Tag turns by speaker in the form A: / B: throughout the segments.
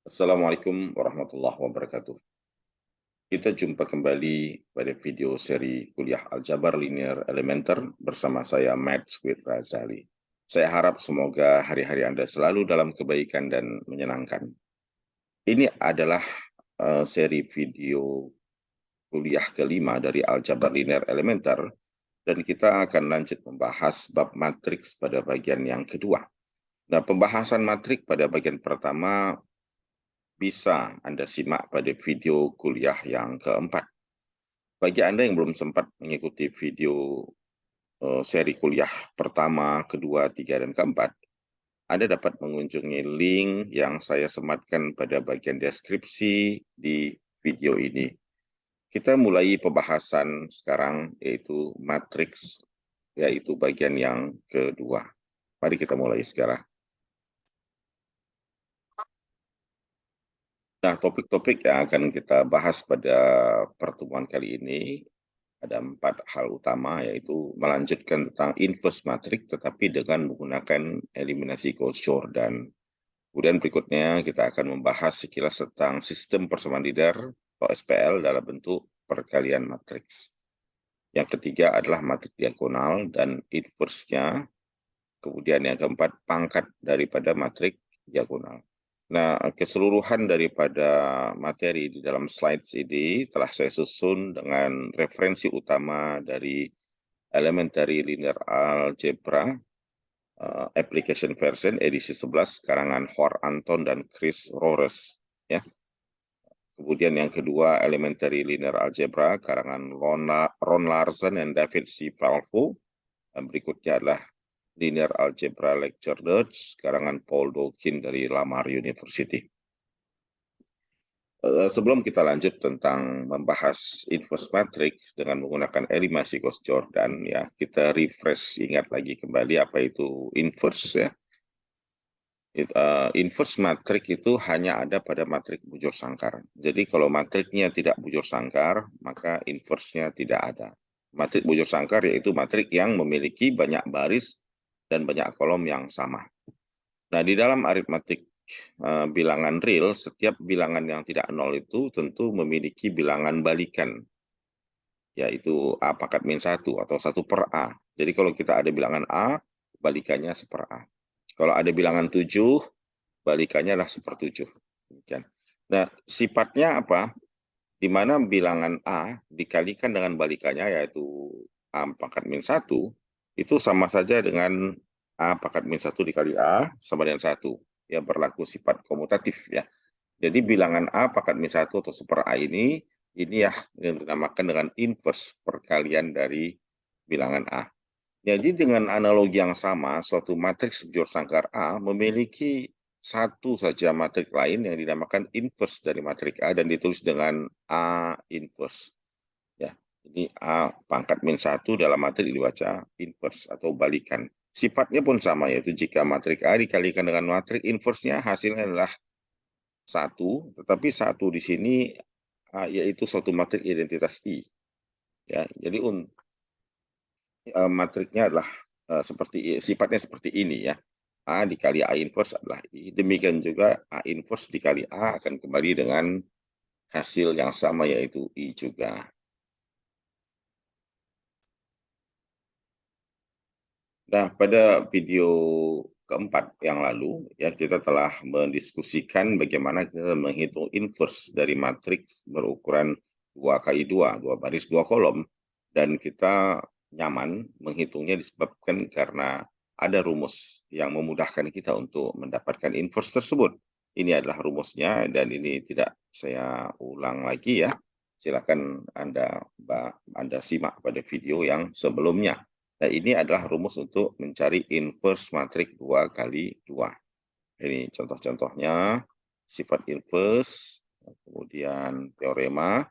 A: Assalamualaikum warahmatullahi wabarakatuh. Kita jumpa kembali pada video seri kuliah Aljabar Linear Elementer bersama saya Matt Squid Razali. Saya harap semoga hari-hari Anda selalu dalam kebaikan dan menyenangkan. Ini adalah seri video kuliah kelima dari Aljabar Linear Elementer dan kita akan lanjut membahas bab matriks pada bagian yang kedua. Nah, pembahasan matrik pada bagian pertama bisa Anda simak pada video kuliah yang keempat. Bagi Anda yang belum sempat mengikuti video seri kuliah pertama, kedua, tiga, dan keempat, Anda dapat mengunjungi link yang saya sematkan pada bagian deskripsi di video ini. Kita mulai pembahasan sekarang, yaitu matriks, yaitu bagian yang kedua. Mari kita mulai sekarang. Nah, topik-topik yang akan kita bahas pada pertemuan kali ini ada 4 hal utama, yaitu melanjutkan tentang inverse matrik tetapi dengan menggunakan eliminasi Gauss-Jordan. Kemudian berikutnya kita akan membahas sekilas tentang sistem persamaan linear atau SPL dalam bentuk perkalian matriks. Yang ketiga adalah matrik diagonal dan inverse-nya. Kemudian yang keempat, pangkat daripada matrik diagonal. Nah, keseluruhan daripada materi di dalam slides ini telah saya susun dengan referensi utama dari Elementary Linear Algebra Application Version edisi 11 karangan Hor Anton dan Chris Rores, ya. Kemudian yang kedua Elementary Linear Algebra karangan Ron Larsen dan David C. Falvo. Dan berikutnya adalah Linear Algebra Lecture Notes karangan Paul Dawkins dari Lamar University. Sebelum kita lanjut tentang membahas inverse matrix dengan menggunakan eliminasi Gauss-Jordan, ya kita refresh ingat lagi kembali apa itu inverse, ya. Inverse matrix itu hanya ada pada matrik bujur sangkar. Jadi kalau matriknya tidak bujur sangkar, maka inverse-nya tidak ada. Matrik bujur sangkar yaitu matrik yang memiliki banyak baris dan banyak kolom yang sama. Nah, di dalam aritmatik bilangan real, setiap bilangan yang tidak nol itu tentu memiliki bilangan balikan, yaitu A pangkat min 1 atau 1 per A. Jadi kalau kita ada bilangan A, balikannya 1 per A. Kalau ada bilangan 7, balikannya adalah 1 per 7. Nah, sifatnya apa? Di mana bilangan A dikalikan dengan balikannya, yaitu A pangkat min 1, itu sama saja dengan A pangkat min 1 dikali A sama dengan 1. Ya, berlaku sifat komutatif, ya. Jadi bilangan A pangkat min 1 atau 1 per A ini ya yang dinamakan dengan inverse perkalian dari bilangan A. Jadi dengan analogi yang sama, suatu matriks bujur sangkar A memiliki satu saja matrik lain yang dinamakan inverse dari matrik A dan ditulis dengan A inverse. Ya, ini A pangkat min 1 dalam matrik dibaca inverse atau balikan. Sifatnya pun sama, yaitu jika matrik A dikalikan dengan matrik inverse-nya, hasilnya adalah 1, tetapi 1 di sini yaitu suatu matrik identitas I. Ya, jadi matriknya adalah sifatnya seperti ini, ya. A dikali A inverse adalah I. Demikian juga A inverse dikali A akan kembali dengan hasil yang sama, yaitu I juga. Nah, pada video keempat yang lalu, ya kita telah mendiskusikan bagaimana kita menghitung inverse dari matriks berukuran 2 kali 2, 2 baris 2 kolom, dan kita nyaman menghitungnya disebabkan karena ada rumus yang memudahkan kita untuk mendapatkan inverse tersebut. Ini adalah rumusnya dan ini tidak saya ulang lagi, ya. Silakan Anda simak pada video yang sebelumnya. Nah, ini adalah rumus untuk mencari inverse matrik 2 kali 2. Ini contoh-contohnya, sifat inverse, kemudian teorema.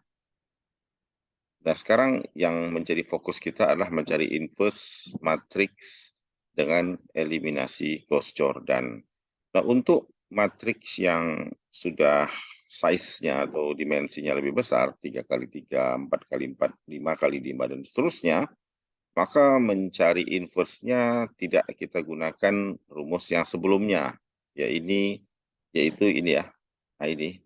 A: Nah, sekarang yang menjadi fokus kita adalah mencari inverse matriks dengan eliminasi Gauss-Jordan. Nah, untuk matriks yang sudah size-nya atau dimensinya lebih besar, 3 kali 3, 4 kali 4, 5 kali 5, dan seterusnya, maka mencari inverse-nya tidak kita gunakan rumus yang sebelumnya, yaitu ini, ya, Nah, ini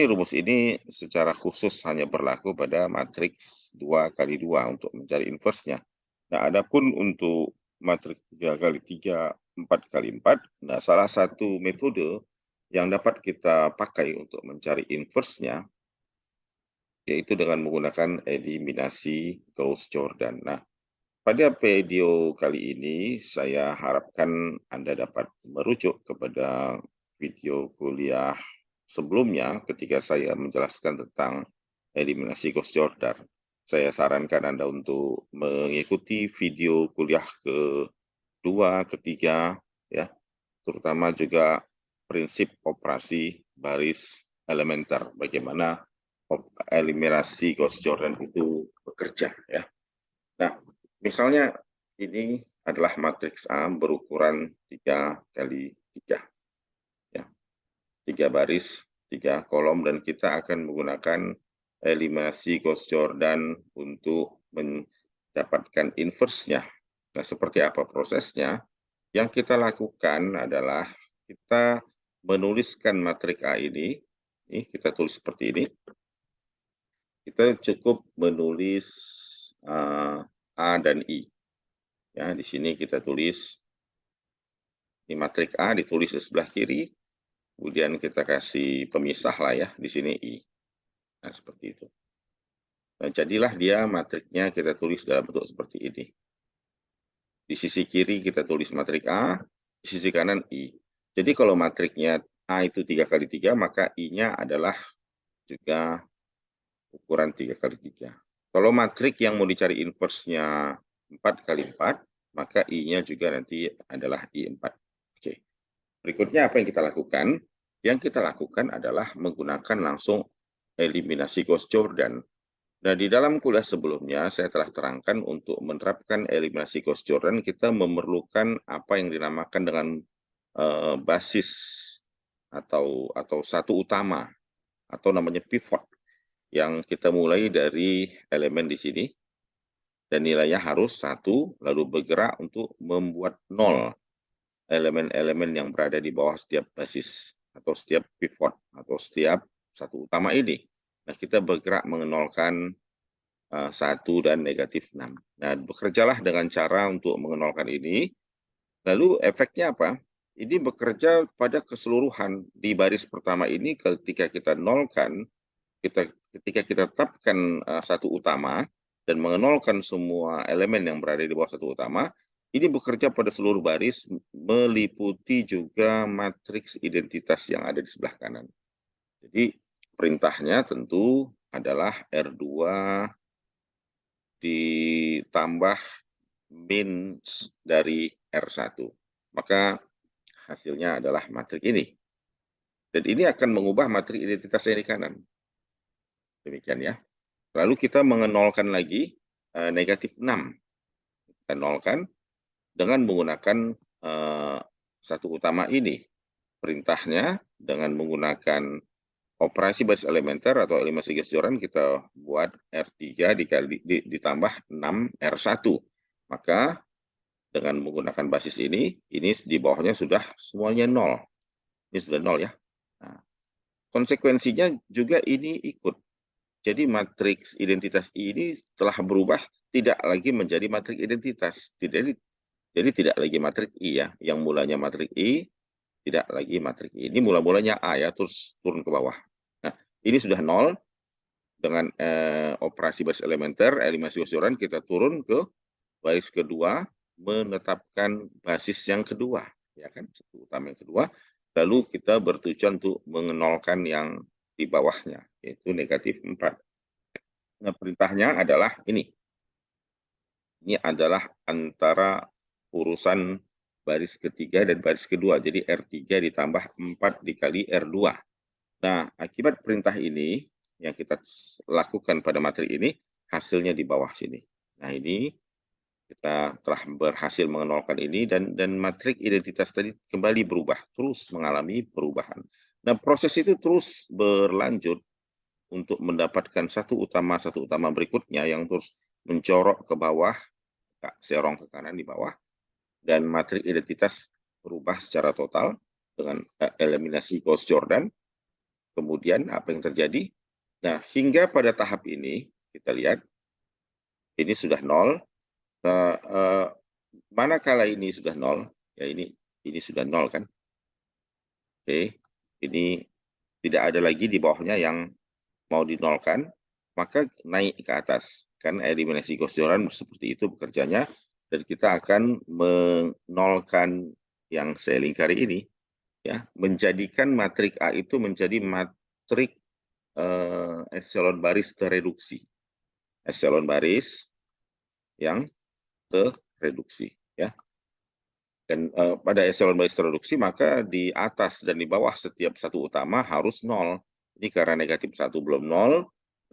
A: rumus ini secara khusus hanya berlaku pada matriks 2x2 untuk mencari inverse-nya. Nah, adapun untuk matriks 3x3, 4x4, nah salah satu metode yang dapat kita pakai untuk mencari inverse-nya yaitu dengan menggunakan eliminasi Gauss-Jordan. Nah, pada video kali ini saya harapkan Anda dapat merujuk kepada video kuliah sebelumnya ketika saya menjelaskan tentang eliminasi Gauss-Jordan. Saya sarankan Anda untuk mengikuti video kuliah kedua, ketiga, ya, terutama juga prinsip operasi baris elementer, bagaimana eliminasi Gauss-Jordan itu bekerja, ya. Nah, misalnya ini adalah matriks A berukuran 3x3, ya, 3 baris, 3 kolom, dan kita akan menggunakan eliminasi Gauss-Jordan untuk mendapatkan inverse-nya. Nah, seperti apa prosesnya? Yang kita lakukan adalah kita menuliskan matriks A ini kita tulis seperti ini. Kita cukup menulis A dan I. Ya, di sini kita tulis ini matriks A ditulis di sebelah kiri, kemudian kita kasih pemisah lah ya di sini I. Nah, seperti itu. Nah, jadilah dia matriksnya kita tulis dalam bentuk seperti ini. Di sisi kiri kita tulis matriks A, di sisi kanan I. Jadi kalau matriksnya A itu 3x3, maka I-nya adalah juga ukuran 3x3. Kalau matrik yang mau dicari inverse-nya 4x4, maka I-nya juga nanti adalah I4. Oke. Berikutnya apa yang kita lakukan? Yang kita lakukan adalah menggunakan langsung eliminasi Gauss-Jordan. Nah, di dalam kuliah sebelumnya saya telah terangkan untuk menerapkan eliminasi Gauss-Jordan kita memerlukan apa yang dinamakan dengan basis atau satu utama atau namanya pivot, yang kita mulai dari elemen di sini dan nilainya harus 1, lalu bergerak untuk membuat 0 elemen-elemen yang berada di bawah setiap basis atau setiap pivot atau setiap satu utama ini. Nah, kita bergerak mengenolkan 1 dan -6. Nah, bekerjalah dengan cara untuk mengenolkan ini. Lalu efeknya apa? Ini bekerja pada keseluruhan di baris pertama ini ketika kita nolkan, ketika kita tetapkan satu utama dan mengenolkan semua elemen yang berada di bawah satu utama, ini bekerja pada seluruh baris, meliputi juga matriks identitas yang ada di sebelah kanan. Jadi perintahnya tentu adalah R2 ditambah min dari R1. Maka hasilnya adalah matriks ini. Dan ini akan mengubah matriks identitas yang di kanan. Demikian ya. Lalu kita mengenolkan lagi -6. Kita nolkan dengan menggunakan satu utama ini. Perintahnya dengan menggunakan operasi baris elementer atau eliminasi Gauss-Jordan kita buat R3 ditambah 6 R1. Maka dengan menggunakan basis ini di bawahnya sudah semuanya 0. Ini sudah 0 ya. Nah, konsekuensinya juga ini ikut. Jadi matriks identitas I ini telah berubah tidak lagi menjadi matriks identitas. Jadi tidak lagi matriks I ya. Yang mulanya matriks I tidak lagi matriks I. Ini mula-mulanya A ya, terus turun ke bawah. Nah, ini sudah 0. Dengan operasi baris elementer, eliminasi Gauss-Jordan, kita turun ke baris kedua, menetapkan basis yang kedua, ya kan, satu utama yang kedua, lalu kita bertujuan untuk mengenolkan yang di bawahnya, yaitu -4. Nah, perintahnya adalah ini. Ini adalah antara urusan baris ketiga dan baris kedua, jadi R3 ditambah 4 dikali R2. Nah, akibat perintah ini, yang kita lakukan pada materi ini, hasilnya di bawah sini. Nah, ini kita telah berhasil mengenolkan ini dan matriks identitas tadi kembali berubah, terus mengalami perubahan. Nah, proses itu terus berlanjut untuk mendapatkan satu utama berikutnya yang terus mencorok ke bawah, serong ke kanan di bawah, dan matriks identitas berubah secara total dengan eliminasi Gauss-Jordan. Kemudian apa yang terjadi? Nah, hingga pada tahap ini, kita lihat, ini sudah 0. Manakala ini sudah 0, ya ini sudah 0 kan? Oke, ini tidak ada lagi di bawahnya yang mau dinolkan, maka naik ke atas. Kan eliminasi Gauss Jordan seperti itu bekerjanya, dan kita akan menolkan yang saya lingkari ini, ya, menjadikan matrik A itu menjadi matrik epsilon baris tereduksi. Epsilon baris yang tereduksi, ya. Dan pada epsilon baris tereduksi, maka di atas dan di bawah setiap satu utama harus 0. Ini karena negatif 1 belum 0,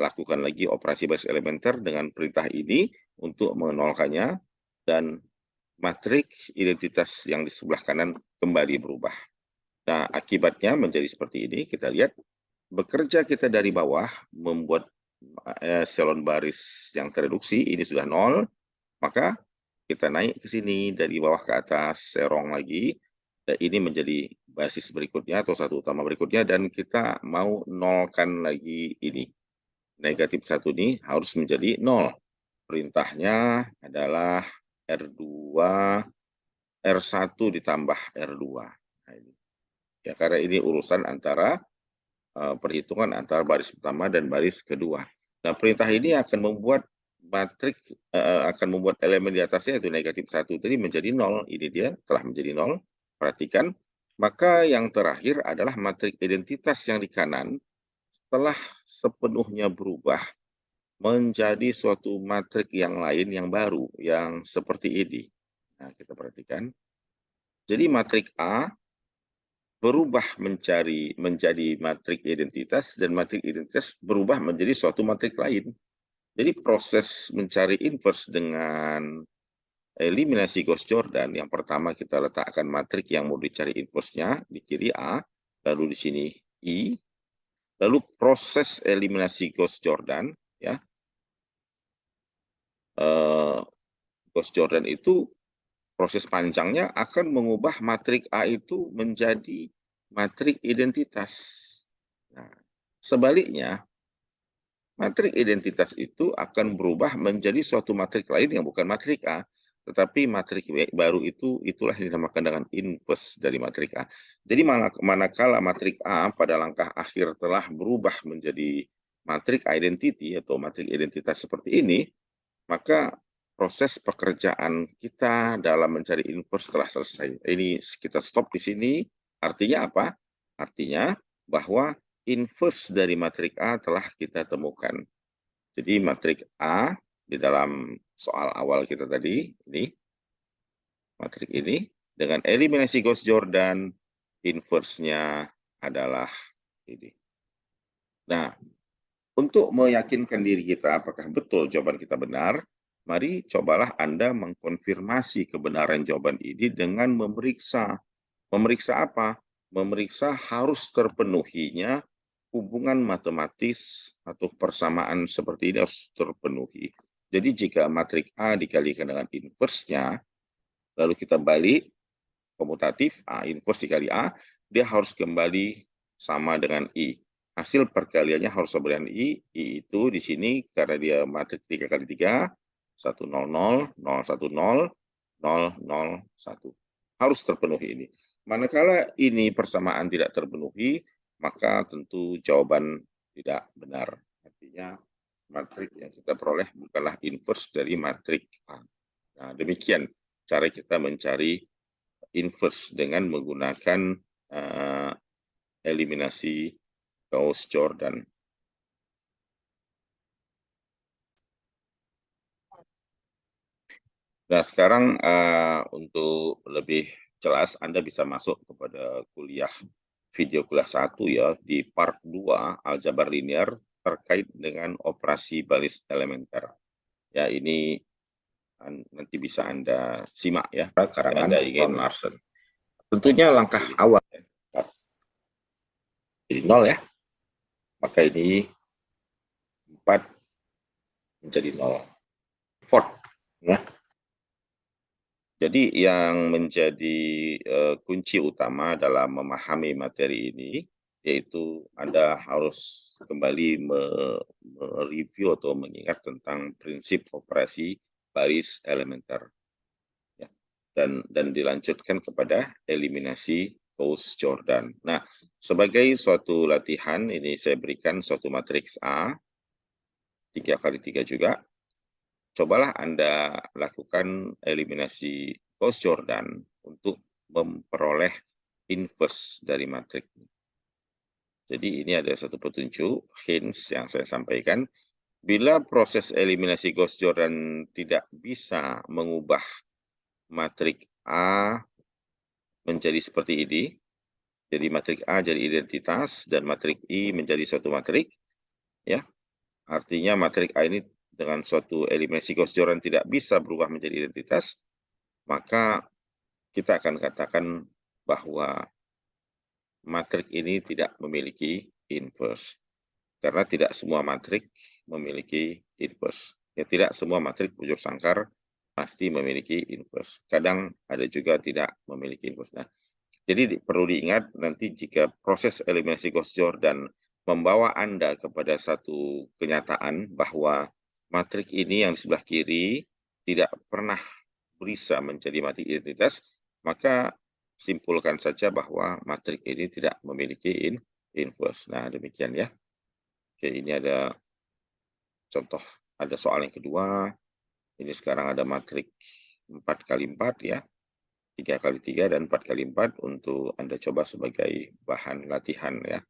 A: lakukan lagi operasi baris elementer dengan perintah ini untuk menolkannya, dan matrik identitas yang di sebelah kanan kembali berubah. Nah, akibatnya menjadi seperti ini. Kita lihat, bekerja kita dari bawah, membuat epsilon baris yang tereduksi, ini sudah 0, maka kita naik ke sini dari bawah ke atas, serong lagi, dan ini menjadi basis berikutnya atau satu utama berikutnya, dan kita mau nolkan lagi ini. Negatif 1 ini harus menjadi 0. Perintahnya adalah R2, R1 ditambah R2. Nah, ini. Ya, karena ini urusan antara perhitungan antara baris pertama dan baris kedua. Nah, perintah ini akan membuat matrik, akan membuat elemen di atasnya itu negatif 1 tadi menjadi 0. Ini dia telah menjadi 0. Perhatikan. Maka yang terakhir adalah matrik identitas yang di kanan telah sepenuhnya berubah menjadi suatu matrik yang lain yang baru, yang seperti ini. Nah, kita perhatikan. Jadi matrik A berubah menjadi matrik identitas, dan matrik identitas berubah menjadi suatu matrik lain. Jadi proses mencari inverse dengan eliminasi Gauss Jordan, yang pertama kita letakkan matrik yang mau dicari inverse-nya di kiri A, lalu di sini I, lalu proses eliminasi Gauss Jordan, ya. Gauss Jordan itu proses panjangnya akan mengubah matrik A itu menjadi matrik identitas. Nah, sebaliknya, matrik identitas itu akan berubah menjadi suatu matrik lain yang bukan matrik A, tetapi matrik baru itu, itulah yang dinamakan dengan inverse dari matrik A. Jadi manakala matrik A pada langkah akhir telah berubah menjadi matrik identity atau matrik identitas seperti ini, maka proses pekerjaan kita dalam mencari inverse telah selesai. Ini kita stop di sini. Artinya apa? Artinya bahwa inverse dari matrik A telah kita temukan. Jadi matrik A di dalam soal awal kita tadi, ini matrik ini dengan eliminasi Gauss Jordan, inverse-nya adalah ini. Nah, untuk meyakinkan diri kita apakah betul jawaban kita benar, mari cobalah Anda mengkonfirmasi kebenaran jawaban ini dengan memeriksa. Memeriksa apa? Memeriksa harus terpenuhinya hubungan matematis atau persamaan seperti ini harus terpenuhi. Jadi jika matrik A dikalikan dengan inverse-nya, lalu kita balik komutatif, A inverse dikali A, dia harus kembali sama dengan I. Hasil perkaliannya harus sama dengan I itu di sini karena dia matrik 3 kali 3, 1, 0, 0, 0, 1, 0, 0, 0, 1. Harus terpenuhi ini. Manakala ini persamaan tidak terpenuhi, maka tentu jawaban tidak benar. Artinya matrik yang kita peroleh bukanlah inverse dari matrik A. Nah, demikian cara kita mencari inverse dengan menggunakan eliminasi Gauss Jordan. Nah, sekarang untuk lebih jelas Anda bisa masuk kepada video kuliah 1 ya, di part 2 aljabar linear terkait dengan operasi baris elementer. Ya, ini nanti bisa Anda simak ya, karangan Anda ingin Larsen. Tentunya langkah awal ya, jadi 0 ya, maka ini 4 menjadi 0. Fort, ya. Jadi yang menjadi kunci utama dalam memahami materi ini yaitu Anda harus kembali mereview atau mengingat tentang prinsip operasi baris elementer. Ya. Dan dilanjutkan kepada eliminasi Gauss-Jordan. Nah, sebagai suatu latihan, ini saya berikan suatu matriks A, 3x3 juga. Cobalah Anda lakukan eliminasi Gauss-Jordan untuk memperoleh inverse dari matriks. Jadi ini ada satu petunjuk, hints yang saya sampaikan. Bila proses eliminasi Gauss-Jordan tidak bisa mengubah matrik A menjadi seperti ini, jadi matrik A jadi identitas dan matrik I menjadi suatu matrik, ya. Artinya matrik A ini dengan suatu eliminasi Gauss-Jordan tidak bisa berubah menjadi identitas, maka kita akan katakan bahwa matrik ini tidak memiliki inverse. Karena tidak semua matrik memiliki inverse. Ya, tidak semua matrik bujur sangkar pasti memiliki inverse. Kadang ada juga tidak memiliki inverse. Nah, jadi perlu diingat nanti jika proses eliminasi Gauss-Jordan membawa Anda kepada satu kenyataan bahwa matrik ini yang di sebelah kiri tidak pernah bisa menjadi matrik identitas, maka simpulkan saja bahwa matrik ini tidak memiliki inverse. Nah, demikian ya. Oke, ini ada contoh, ada soal yang kedua. Ini sekarang ada matrik 4x4 ya. 3x3 dan 4x4 untuk Anda coba sebagai bahan latihan ya.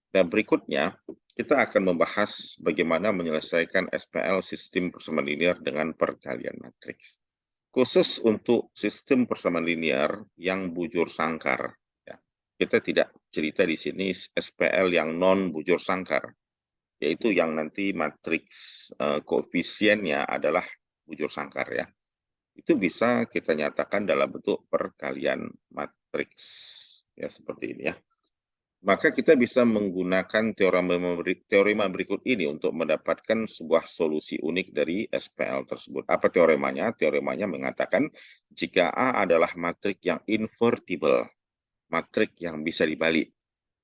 A: Dan berikutnya, kita akan membahas bagaimana menyelesaikan SPL sistem persamaan linear dengan perkalian matriks. Khusus untuk sistem persamaan linear yang bujur sangkar. Ya. Kita tidak cerita di sini SPL yang non bujur sangkar, yaitu yang nanti matriks koefisiennya adalah bujur sangkar ya. Itu bisa kita nyatakan dalam bentuk perkalian matriks ya seperti ini ya. Maka kita bisa menggunakan teorema berikut ini untuk mendapatkan sebuah solusi unik dari SPL tersebut. Apa teoremanya? Teoremanya mengatakan jika A adalah matrik yang invertible, matrik yang bisa dibalik.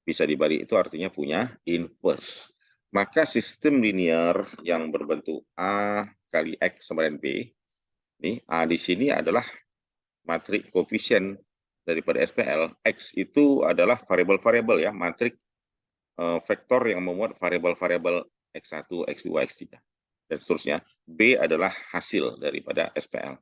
A: Bisa dibalik itu artinya punya inverse. Maka sistem linear yang berbentuk A kali X sama dengan B, nih, A di sini adalah matrik koefisien daripada SPL. X itu adalah variabel-variabel ya, matrik vektor yang memuat variabel-variabel X1, X2, X3, dan seterusnya. B adalah hasil daripada SPL.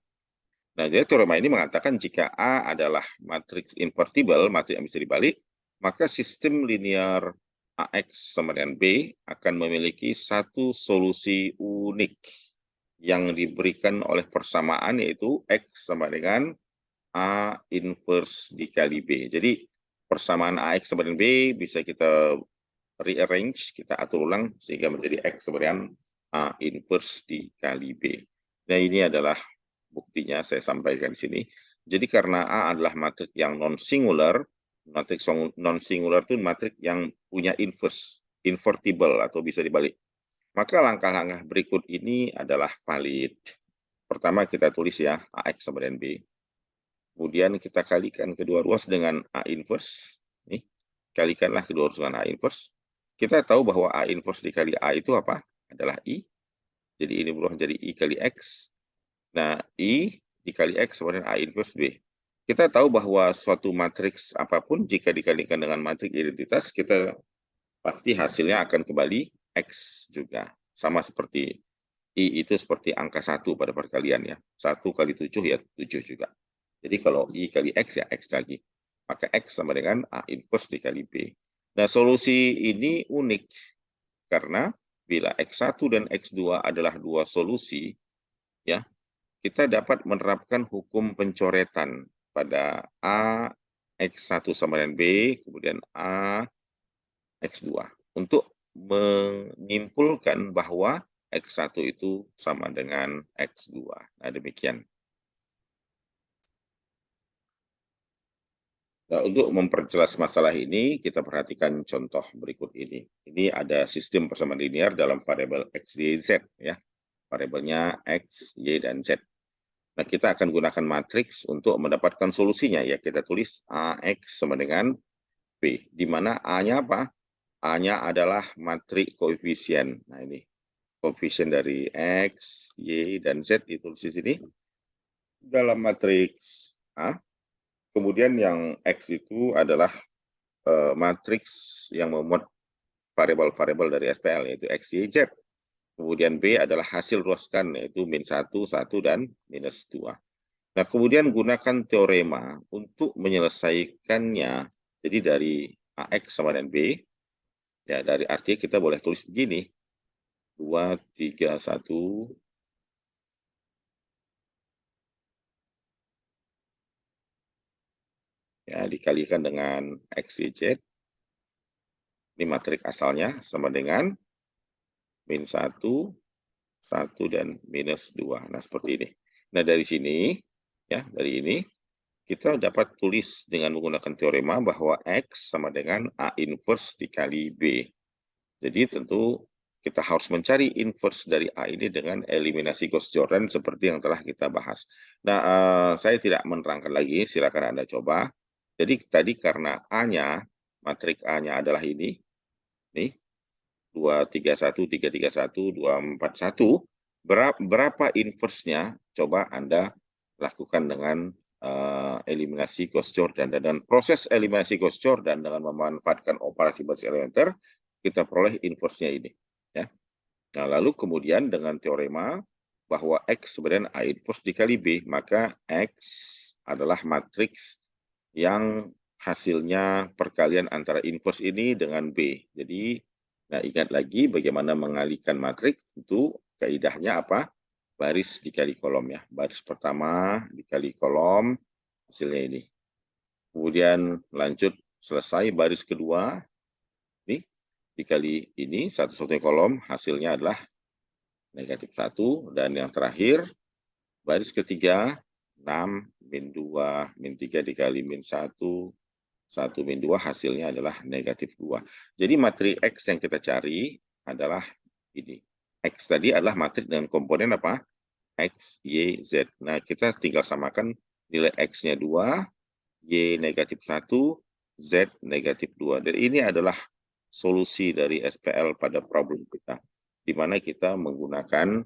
A: Nah, jadi teorema ini mengatakan jika A adalah matriks invertible, matrik yang bisa dibalik, maka sistem linear AX sama dengan B akan memiliki satu solusi unik yang diberikan oleh persamaan, yaitu X sama dengan A inverse dikali B. Jadi persamaan AX sama dengan B bisa kita rearrange, kita atur ulang sehingga menjadi X sama dengan A inverse dikali B. Nah, ini adalah buktinya saya sampaikan di sini. Jadi karena A adalah matrik yang non-singular, matrik non-singular itu matrik yang punya inverse, invertible atau bisa dibalik. Maka langkah-langkah berikut ini adalah valid. Pertama kita tulis ya AX sama dengan B. Kemudian kita kalikan kedua ruas dengan A inverse. Nih, kalikanlah kedua ruas dengan A inverse. Kita tahu bahwa A inverse dikali A itu apa? Adalah I. Jadi ini berubah menjadi I kali X. Nah, I dikali X sama dengan A inverse B. Kita tahu bahwa suatu matriks apapun jika dikalikan dengan matriks identitas, kita pasti hasilnya akan kembali X juga. Sama seperti I itu seperti angka 1 pada perkalian ya. 1 kali 7 ya 7 juga. Jadi kalau I kali X ya X lagi. Maka X sama dengan A inverse dikali B. Nah, solusi ini unik karena bila X1 dan X2 adalah dua solusi, ya, kita dapat menerapkan hukum pencoretan pada A X1 sama dengan B, kemudian A X2 untuk menyimpulkan bahwa X1 itu sama dengan X2. Nah, demikian. Nah, untuk memperjelas masalah ini, kita perhatikan contoh berikut ini. Ini ada sistem persamaan linear dalam variabel X, Y, Z. Ya. Variabelnya X, Y, dan Z. Nah, kita akan gunakan matriks untuk mendapatkan solusinya. Ya, kita tulis AX sama dengan B, di mana A-nya apa? A-nya adalah matrik koefisien. Nah, ini koefisien dari X, Y, dan Z ditulis di sini dalam matriks A. Kemudian yang X itu adalah matriks yang memuat variabel-variabel dari SPL, yaitu X, Y, Z. Kemudian B adalah hasil ruaskan, yaitu min 1, 1, dan minus 2. Nah, kemudian gunakan teorema untuk menyelesaikannya. Jadi dari AX sama dengan B, ya dari arti kita boleh tulis begini. 2, 3, 1, ya dikalikan dengan X, Y, Z. Ini matrik asalnya sama dengan min 1, 1, dan minus 2. Nah, seperti ini. Nah, dari sini, ya dari ini, kita dapat tulis dengan menggunakan teorema bahwa X sama dengan A inverse dikali B. Jadi tentu kita harus mencari inverse dari A ini dengan eliminasi Gauss-Jordan seperti yang telah kita bahas. Nah, saya tidak menerangkan lagi, silakan Anda coba. Jadi tadi karena A-nya, matrik A-nya adalah ini, nih, 2, 3, 1, 3, 3, 1, 2, 4, 1, berapa inverse-nya? Coba Anda lakukan dengan eliminasi Gauss-Jordan. Dan proses eliminasi Gauss-Jordan dengan memanfaatkan operasi basis elementer, kita peroleh inverse-nya ini. Ya. Nah, lalu kemudian dengan teorema bahwa X sebenarnya A inverse dikali B, maka X adalah matriks yang hasilnya perkalian antara inverse ini dengan B. Jadi, nah ingat lagi bagaimana mengalihkan matriks, itu kaidahnya apa? Baris dikali kolom ya. Baris pertama dikali kolom, hasilnya ini. Kemudian lanjut selesai baris kedua, nih dikali ini satu-satunya kolom, hasilnya adalah negatif 1. Dan yang terakhir, baris ketiga, 6, min 2, min 3 dikali min 1, 1 min 2, hasilnya adalah negatif 2. Jadi matrik X yang kita cari adalah ini. X tadi adalah matrik dengan komponen apa? X, Y, Z. Nah, kita tinggal samakan nilai X-nya 2, Y negatif 1, Z negatif 2. Dan ini adalah solusi dari SPL pada problem kita, di mana kita menggunakan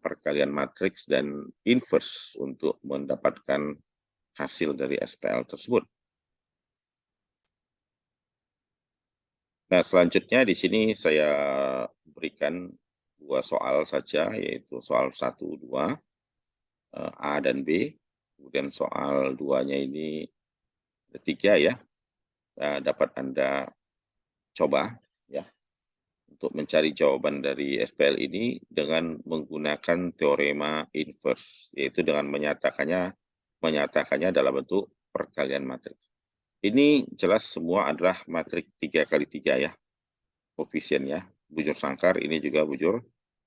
A: perkalian matriks dan inverse untuk mendapatkan hasil dari SPL tersebut. Nah, selanjutnya di sini saya berikan 2 soal saja, yaitu soal 1, 2, A dan B. Kemudian soal 2-nya ini ada 3 ya. Dapat Anda coba ya untuk mencari jawaban dari SPL ini dengan menggunakan teorema inverse, yaitu dengan menyatakannya dalam bentuk perkalian matriks. Ini jelas semua adalah matrik 3 kali 3 ya, koefisiennya. Bujur sangkar, ini juga bujur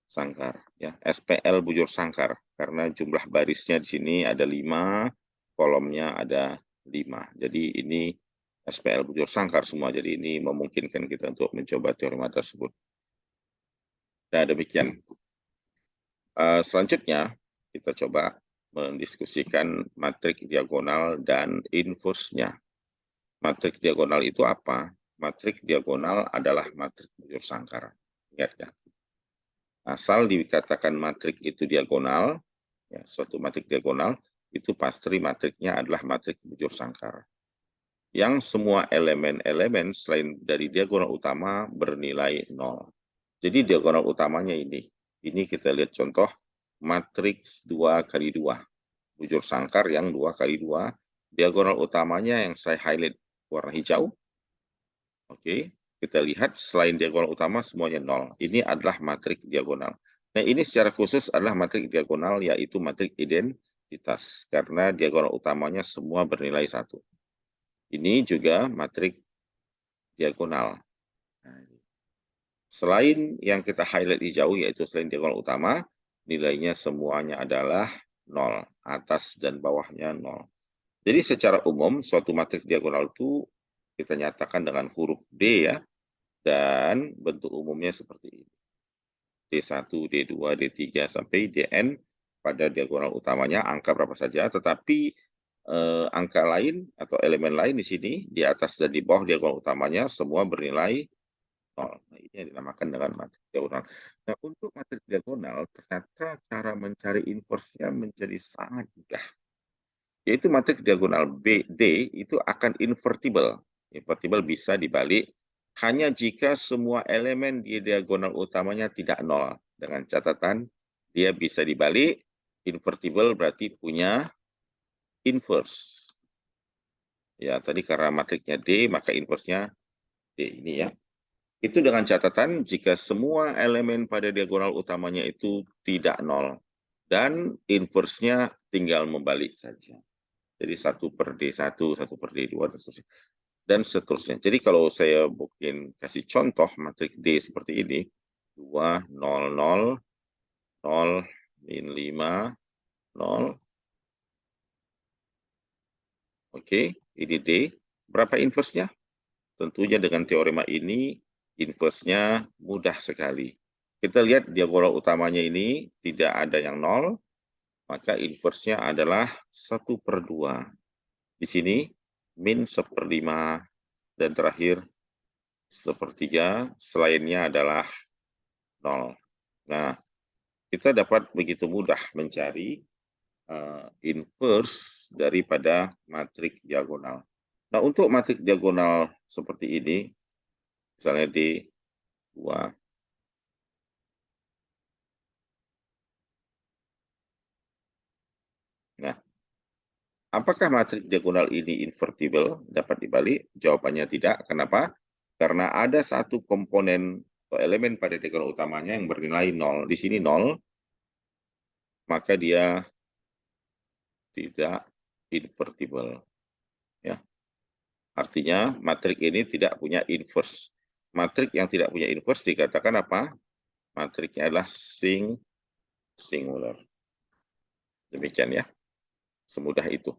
A: sangkar. Ya. SPL bujur sangkar, karena jumlah barisnya di sini ada 5, kolomnya ada 5. Jadi ini SPL bujur sangkar semua, jadi ini memungkinkan kita untuk mencoba teorema tersebut. Nah, demikian. Selanjutnya, kita coba mendiskusikan matrik diagonal dan inverse-nya. Matrik diagonal itu apa? Matrik diagonal adalah matrik bujur sangkar. Ingat ya. Asal dikatakan matrik itu diagonal, ya, suatu matrik diagonal, itu pasti matriknya adalah matrik bujur sangkar. Yang semua elemen-elemen selain dari diagonal utama bernilai 0. Jadi diagonal utamanya ini. Ini kita lihat contoh matriks 2 kali 2. Bujur sangkar yang 2 kali 2. Diagonal utamanya yang saya highlight warna hijau. Oke, kita lihat selain diagonal utama semuanya 0. Ini adalah matrik diagonal. Nah, ini secara khusus adalah matrik diagonal, yaitu matrik identitas. Karena diagonal utamanya semua bernilai 1. Ini juga matrik diagonal. Nah, selain yang kita highlight hijau, yaitu selain diagonal utama, nilainya semuanya adalah 0. Atas dan bawahnya 0. Jadi secara umum, suatu matrik diagonal itu kita nyatakan dengan huruf D ya, dan bentuk umumnya seperti ini. D1, D2, D3, sampai Dn pada diagonal utamanya angka berapa saja, tetapi angka lain atau elemen lain di sini, di atas dan di bawah diagonal utamanya semua bernilai 0. Nah, ini yang dinamakan dengan matrik diagonal. Nah, untuk matrik diagonal, ternyata cara mencari inversnya menjadi sangat mudah. Yaitu matrik diagonal BD itu akan invertible. Invertible bisa dibalik hanya jika semua elemen di diagonal utamanya tidak nol. Dengan catatan, dia bisa dibalik. Invertible berarti punya inverse. Ya, tadi karena matriknya D, maka inversenya D ini ya. Itu dengan catatan jika semua elemen pada diagonal utamanya itu tidak nol. Dan inversenya tinggal membalik saja. Jadi 1/D1, 1/D2, dan seterusnya. Jadi kalau saya mungkin kasih contoh matrik D seperti ini, 2, 0, 0, 0, min 5, 0. Oke, ini D. Berapa inversenya? Tentunya dengan teorema ini, inversenya mudah sekali. Kita lihat diagonal utamanya ini tidak ada yang 0, maka inversenya adalah 1/2. Di sini, min 1/5, dan terakhir 1/3, selainnya adalah 0. Nah, kita dapat begitu mudah mencari inverse daripada matrik diagonal. Nah, untuk matrik diagonal seperti ini, misalnya D2, nah, apakah matrik diagonal ini invertible, dapat dibalik? Jawabannya tidak. Kenapa? Karena ada satu komponen atau elemen pada diagonal utamanya yang bernilai 0. Di sini 0, maka dia tidak invertible. Ya. Artinya matrik ini tidak punya inverse. Matrik yang tidak punya inverse dikatakan apa? Matriknya adalah singular. Demikian ya. Semudah itu.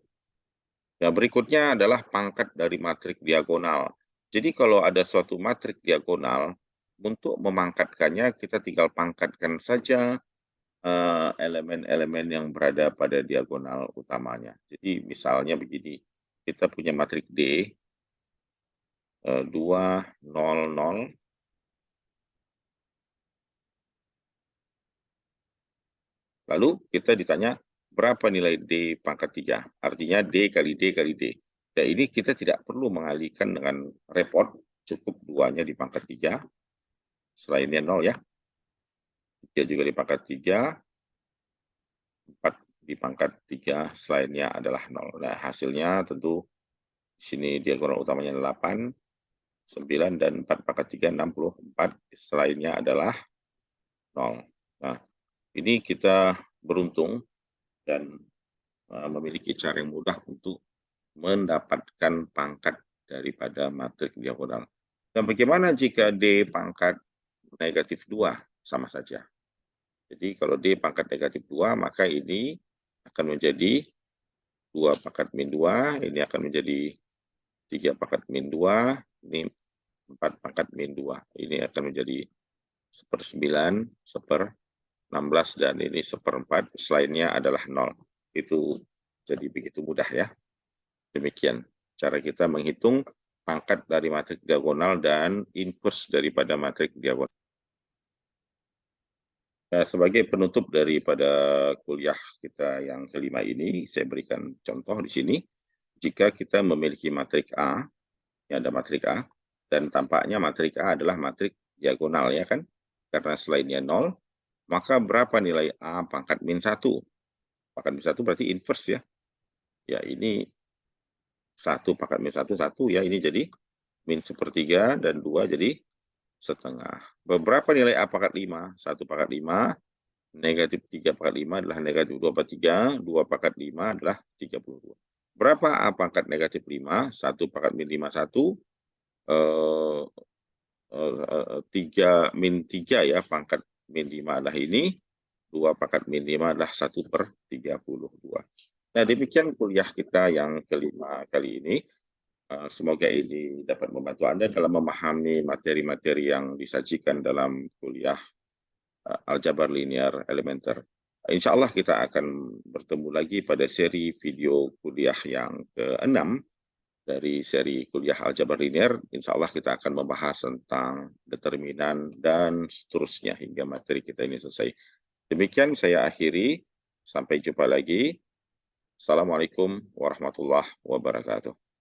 A: Nah, berikutnya adalah pangkat dari matrik diagonal. Jadi kalau ada suatu matrik diagonal, untuk memangkatkannya kita tinggal pangkatkan saja elemen-elemen yang berada pada diagonal utamanya. Jadi misalnya begini, kita punya matrik D, 2, 0, 0. Lalu kita ditanya, berapa nilai D pangkat 3? Artinya D kali D kali D. Dan ini kita tidak perlu mengalihkan dengan repot, cukup 2-nya di pangkat 3, selainnya 0 ya. Dia juga di pangkat 3, 4 di pangkat 3, selainnya adalah 0. Nah, hasilnya tentu di sini diagonal utamanya 8, 9, dan 4 pangkat 3, 64, selainnya adalah 0. Nah, ini kita beruntung dan memiliki cara yang mudah untuk mendapatkan pangkat daripada matrik diagonal. Dan bagaimana jika D pangkat negatif 2? Sama saja. Jadi kalau D pangkat negatif 2, maka ini akan menjadi 2 pangkat min 2, ini akan menjadi 3 pangkat min 2, ini 4 pangkat min 2. Ini akan menjadi 1/9, 1/16, dan ini 1/4, selainnya adalah 0. Itu jadi begitu mudah ya. Demikian cara kita menghitung pangkat dari matrik diagonal dan inverse daripada matrik diagonal. Nah, sebagai penutup daripada kuliah kita yang kelima ini, saya berikan contoh di sini. Jika kita memiliki matrik A, ini ada matrik A, dan tampaknya matrik A adalah matrik diagonal ya kan, karena selainnya 0, maka berapa nilai A pangkat min 1? Pangkat min 1 berarti inverse ya. Ya, ini 1 pangkat min 1, 1 ya, ini jadi min 1/3, dan 2 jadi setengah. Beberapa nilai A pangkat 5? 1 pangkat 5, negatif 3 pangkat 5 adalah negatif 2/3, 2 pangkat 5 adalah 32. Berapa A pangkat negatif 5? 1 pangkat min 5, 1, 3 min 3 ya, pangkat min 5 adalah ini, 2 pangkat min 5 adalah 1/32. Nah, demikian kuliah kita yang kelima kali ini. Semoga ini dapat membantu Anda dalam memahami materi-materi yang disajikan dalam kuliah aljabar linear elementer. Insya Allah kita akan bertemu lagi pada seri video kuliah yang ke-6 dari seri kuliah aljabar linear. Insya Allah kita akan membahas tentang determinan dan seterusnya hingga materi kita ini selesai. Demikian saya akhiri. Sampai jumpa lagi. Assalamualaikum warahmatullahi wabarakatuh.